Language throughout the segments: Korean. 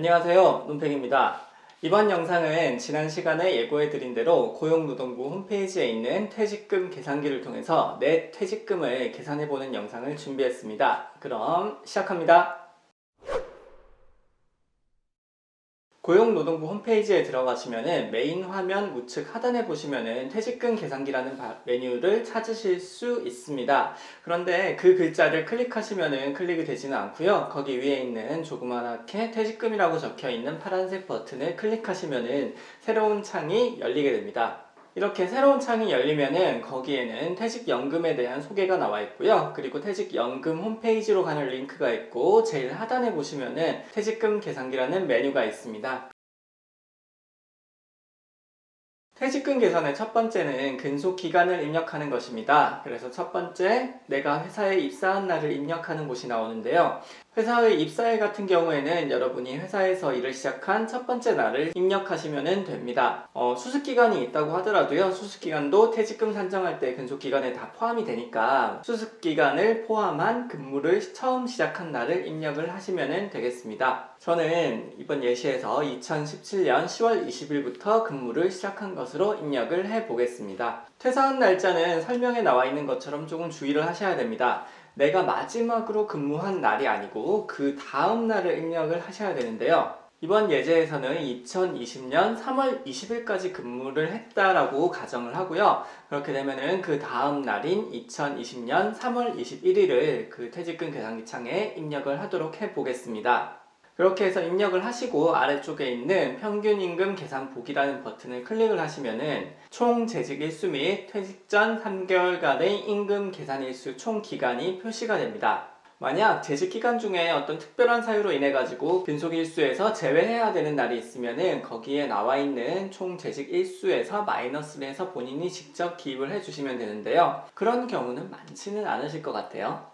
안녕하세요, 논팽입니다. 이번 영상은 지난 시간에 예고해드린 대로 고용노동부 홈페이지에 있는 퇴직금 계산기를 통해서 내 퇴직금을 계산해보는 영상을 준비했습니다. 그럼 시작합니다. 고용노동부 홈페이지에 들어가시면은 메인 화면 우측 하단에 보시면은 퇴직금 계산기라는 메뉴를 찾으실 수 있습니다. 그런데 그 글자를 클릭하시면은 클릭이 되지는 않고요. 거기 위에 있는 조그맣게 퇴직금이라고 적혀 있는 파란색 버튼을 클릭하시면은 새로운 창이 열리게 됩니다. 이렇게 새로운 창이 열리면은 거기에는 퇴직연금에 대한 소개가 나와 있고요. 그리고 퇴직연금 홈페이지로 가는 링크가 있고 제일 하단에 보시면은 퇴직금 계산기라는 메뉴가 있습니다. 퇴직금 계산의 첫 번째는 근속 기간을 입력하는 것입니다. 그래서 첫 번째, 내가 회사에 입사한 날을 입력하는 곳이 나오는데요. 회사의 입사일 같은 경우에는 여러분이 회사에서 일을 시작한 첫 번째 날을 입력하시면 됩니다. 수습기간이 있다고 하더라도요. 수습기간도 퇴직금 산정할 때 근속기간에 다 포함이 되니까 수습기간을 포함한 근무를 처음 시작한 날을 입력을 하시면 되겠습니다. 저는 이번 예시에서 2017년 10월 20일부터 근무를 시작한 것으로 입력을 해보겠습니다. 퇴사한 날짜는 설명에 나와 있는 것처럼 조금 주의를 하셔야 됩니다. 내가 마지막으로 근무한 날이 아니고 그 다음 날을 입력을 하셔야 되는데요. 이번 예제에서는 2020년 3월 20일까지 근무를 했다라고 가정을 하고요. 그렇게 되면은 그 다음 날인 2020년 3월 21일을 그 퇴직금 계산기 창에 입력을 하도록 해보겠습니다. 그렇게 해서 입력을 하시고 아래쪽에 있는 평균임금 계산 보기라는 버튼을 클릭을 하시면은 총 재직 일수 및 퇴직 전 3개월간의 임금 계산 일수 총 기간이 표시가 됩니다. 만약 재직 기간 중에 어떤 특별한 사유로 인해 가지고 근속 일수에서 제외해야 되는 날이 있으면은 거기에 나와 있는 총 재직 일수에서 마이너스를 해서 본인이 직접 기입을 해주시면 되는데요. 그런 경우는 많지는 않으실 것 같아요.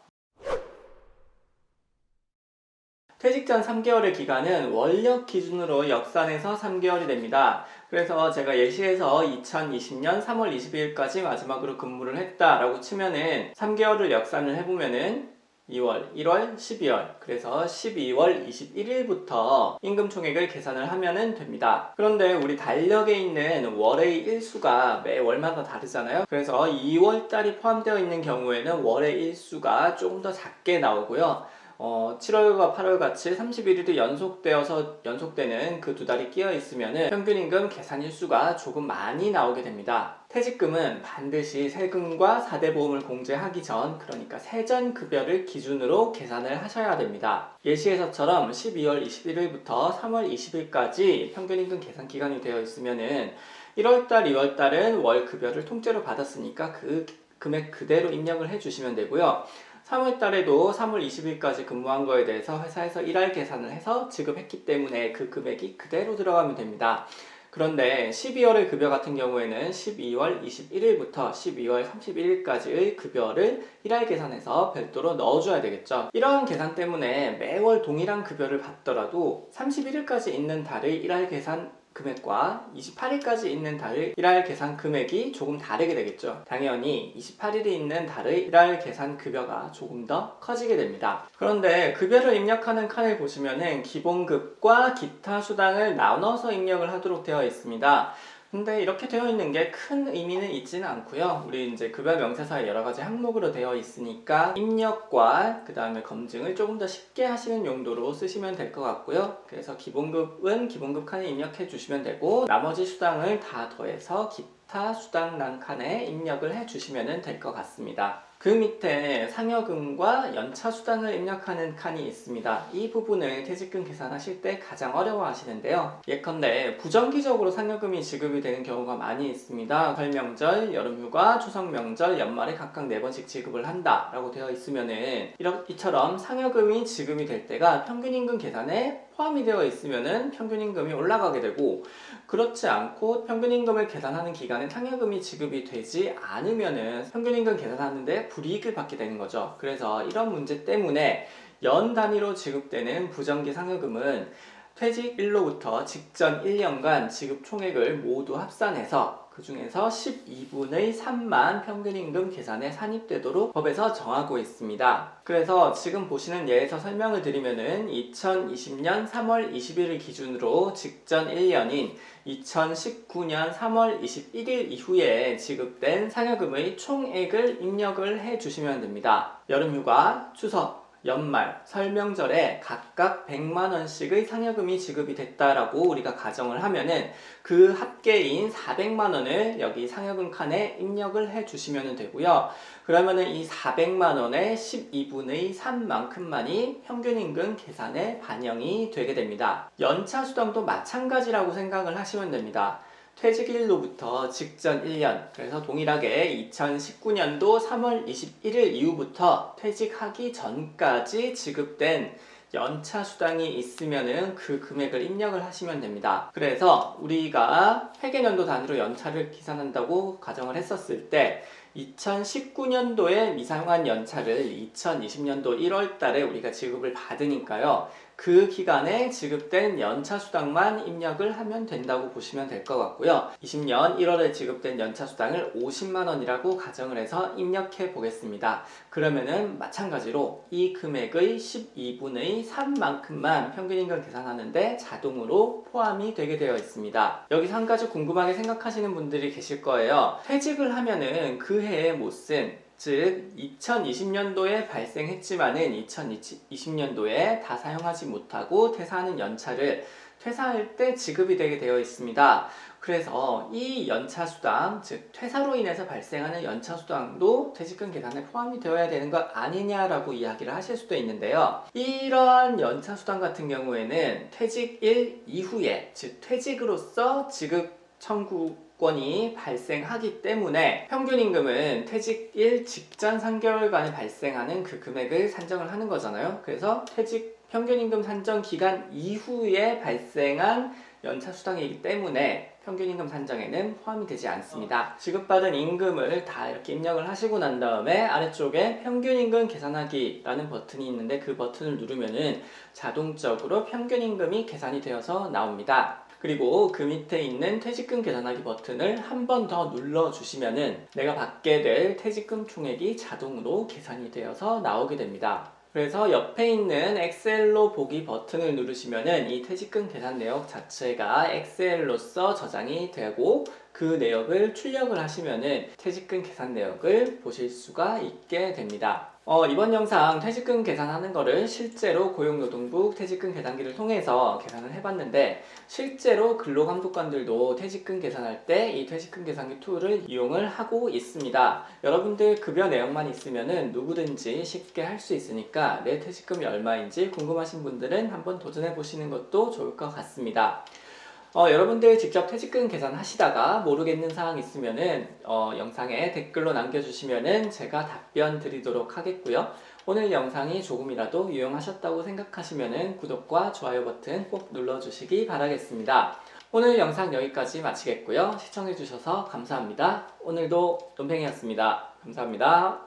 퇴직 전 3개월의 기간은 원력 기준으로 역산해서 3개월이 됩니다. 그래서 제가 예시에서 2020년 3월 22일까지 마지막으로 근무를 했다라고 치면은 3개월을 역산을 해보면은 2월, 1월, 12월, 그래서 12월 21일부터 임금 총액을 계산을 하면 됩니다. 그런데 우리 달력에 있는 월의 일수가 매 월마다 다르잖아요. 그래서 2월달이 포함되어 있는 경우에는 월의 일수가 조금 더 작게 나오고요. 7월과 8월 같이 31일이 연속되는 그 두 달이 끼어 있으면 평균임금 계산 일수가 조금 많이 나오게 됩니다. 퇴직금은 반드시 세금과 4대 보험을 공제하기 전, 그러니까 세전 급여를 기준으로 계산을 하셔야 됩니다. 예시에서처럼 12월 21일부터 3월 20일까지 평균임금 계산 기간이 되어 있으면은 1월달, 2월달은 월 급여를 통째로 받았으니까 그 금액 그대로 입력을 해주시면 되고요. 3월 달에도 3월 20일까지 근무한 거에 대해서 회사에서 일할 계산을 해서 지급했기 때문에 그 금액이 그대로 들어가면 됩니다. 그런데 12월의 급여 같은 경우에는 12월 21일부터 12월 31일까지의 급여를 일할 계산해서 별도로 넣어줘야 되겠죠. 이러한 계산 때문에 매월 동일한 급여를 받더라도 31일까지 있는 달의 일할 계산 금액과 28일까지 있는 달의 일할 계산 금액이 조금 다르게 되겠죠. 당연히 28일이 있는 달의 일할 계산 급여가 조금 더 커지게 됩니다. 그런데 급여를 입력하는 칸을 보시면은 기본급과 기타 수당을 나눠서 입력을 하도록 되어 있습니다. 근데 이렇게 되어 있는 게 큰 의미는 있지는 않고요. 우리 이제 급여 명세서에 여러 가지 항목으로 되어 있으니까 입력과 그 다음에 검증을 조금 더 쉽게 하시는 용도로 쓰시면 될 것 같고요. 그래서 기본급은 기본급 칸에 입력해 주시면 되고 나머지 수당을 다 더해서 기타 수당란 칸에 입력을 해 주시면 될 것 같습니다. 그 밑에 상여금과 연차 수당을 입력하는 칸이 있습니다. 이 부분을 퇴직금 계산하실 때 가장 어려워하시는데요. 예컨대 부정기적으로 상여금이 지급이 되는 경우가 많이 있습니다. 설명절, 여름휴가, 추석명절, 연말에 각각 4번씩 지급을 한다 라고 되어 있으면은 이처럼 상여금이 지급이 될 때가 평균임금 계산에 포함이 되어 있으면은 평균임금이 올라가게 되고, 그렇지 않고 평균임금을 계산하는 기간에 상여금이 지급이 되지 않으면은 평균임금 계산하는데 불이익을 받게 되는 거죠. 그래서 이런 문제 때문에 연 단위로 지급되는 부정기 상여금은 퇴직일로부터 직전 1년간 지급 총액을 모두 합산해서 그 중에서 12분의 3만 평균임금 계산에 산입되도록 법에서 정하고 있습니다. 그래서 지금 보시는 예에서 설명을 드리면은 2020년 3월 20일을 기준으로 직전 1년인 2019년 3월 21일 이후에 지급된 상여금의 총액을 입력을 해 주시면 됩니다. 여름휴가, 추석, 연말, 설명절에 각각 100만원씩의 상여금이 지급이 됐다라고 우리가 가정을 하면은 그 합계인 400만원을 여기 상여금 칸에 입력을 해 주시면 되고요. 그러면은 이 400만원의 12분의 3만큼만이 평균임금 계산에 반영이 되게 됩니다. 연차수당도 마찬가지라고 생각을 하시면 됩니다. 퇴직일로부터 직전 1년, 그래서 동일하게 2019년도 3월 21일 이후부터 퇴직하기 전까지 지급된 연차 수당이 있으면은 그 금액을 입력을 하시면 됩니다. 그래서 우리가 회계년도 단위로 연차를 계산한다고 가정을 했었을 때 2019년도에 미사용한 연차를 2020년도 1월 달에 우리가 지급을 받으니까요. 그 기간에 지급된 연차 수당만 입력을 하면 된다고 보시면 될 것 같고요. 20년 1월에 지급된 연차 수당을 50만원이라고 가정을 해서 입력해 보겠습니다. 그러면은 마찬가지로 이 금액의 12분의 3만큼만 평균임금 계산하는데 자동으로 포함이 되게 되어 있습니다. 여기서 한 가지 궁금하게 생각하시는 분들이 계실 거예요. 퇴직을 하면은 그 해에 못 쓴, 즉 2020년도에 발생했지만은 2020년도에 다 사용하지 못하고 퇴사하는 연차를 퇴사할 때 지급이 되게 되어 있습니다. 그래서 이 연차수당, 즉 퇴사로 인해서 발생하는 연차수당도 퇴직금 계산에 포함이 되어야 되는 것 아니냐라고 이야기를 하실 수도 있는데요. 이러한 연차수당 같은 경우에는 퇴직일 이후에, 즉 퇴직으로서 지급 청구권이 발생하기 때문에 평균임금은 퇴직일 직전 3개월간에 발생하는 그 금액을 산정을 하는 거잖아요. 그래서 퇴직 평균임금 산정 기간 이후에 발생한 연차수당이기 때문에 평균임금 산정에는 포함이 되지 않습니다. 지급받은 임금을 다 이렇게 입력을 하시고 난 다음에 아래쪽에 평균임금 계산하기 라는 버튼이 있는데 그 버튼을 누르면은 자동적으로 평균임금이 계산이 되어서 나옵니다. 그리고 그 밑에 있는 퇴직금 계산하기 버튼을 한 번 더 눌러주시면은 내가 받게 될 퇴직금 총액이 자동으로 계산이 되어서 나오게 됩니다. 그래서 옆에 있는 엑셀로 보기 버튼을 누르시면은 이 퇴직금 계산 내역 자체가 엑셀로서 저장이 되고 그 내역을 출력을 하시면은 퇴직금 계산 내역을 보실 수가 있게 됩니다. 이번 영상 퇴직금 계산하는 거를 실제로 고용노동부 퇴직금 계산기를 통해서 계산을 해봤는데 실제로 근로감독관들도 퇴직금 계산할 때 이 퇴직금 계산기 툴을 이용을 하고 있습니다. 여러분들 급여 내역만 있으면은 누구든지 쉽게 할 수 있으니까 내 퇴직금이 얼마인지 궁금하신 분들은 한번 도전해 보시는 것도 좋을 것 같습니다. 여러분들 직접 퇴직금 계산하시다가 모르겠는 사항 있으면은 영상에 댓글로 남겨주시면은 제가 답변 드리도록 하겠고요. 오늘 영상이 조금이라도 유용하셨다고 생각하시면은 구독과 좋아요 버튼 꼭 눌러주시기 바라겠습니다. 오늘 영상 여기까지 마치겠고요. 시청해주셔서 감사합니다. 오늘도 논팽이였습니다. 감사합니다.